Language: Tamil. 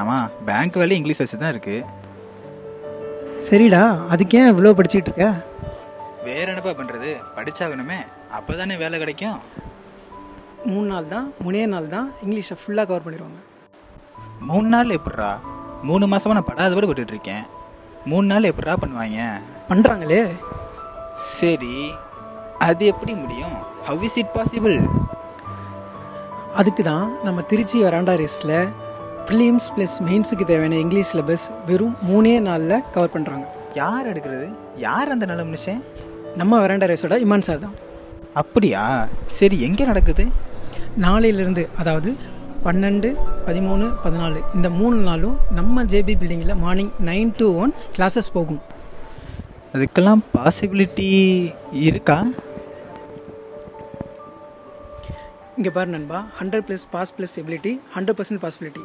வேணாமா? பேங்க் வேலையும் இங்கிலீஷ் வச்சு தான் இருக்குது. சரிடா, அதுக்கு ஏன் இவ்வளோ படிச்சுட்டு இருக்க? வேற என்னப்பா பண்ணுறது, படிச்சாகணுமே, அப்போ தானே வேலை கிடைக்கும். 3 நாள் தான், 3 நாள் தான் இங்கிலீஷை ஃபுல்லாக கவர் பண்ணிடுவாங்க. 3 நாள் எப்படிரா? 3 மாதமாக நான் படாத பாடு பட்டுட்டு இருக்கேன். 3 நாள் எப்படிரா பண்ணுவாங்க? பண்ணுறாங்களே. சரி, அது எப்படி முடியும்? How is it possible? அதுக்கு தான் நம்ம திருச்சி வெராண்டா ரேஸில் ப்ரிலிம்ஸ் ப்ளஸ் மெயின்ஸுக்கு தேவையான இங்கிலீஷ் சிலபஸ் வெறும் 3 நாளில் கவர் பண்ணுறாங்க. யார் எடுக்கிறது? யார் அந்த நல்ல மனுஷன்? நம்ம வெராண்டா ரேஸோட இமான் சார் தான். அப்படியா? சரி, எங்கே நடக்குது? நாளையிலிருந்து, அதாவது 12, 13, 14 இந்த 3 நாளும் நம்ம ஜேபி பில்டிங்கில் மார்னிங் 9 to 1 கிளாஸஸ் போகும். அதுக்கெல்லாம் பாசிபிலிட்டி இருக்கா? இங்கே பாரு நண்பா, 100+ பாஸ் ப்ளஸ் எபிலிட்டி, 100% பாசிபிலிட்டி.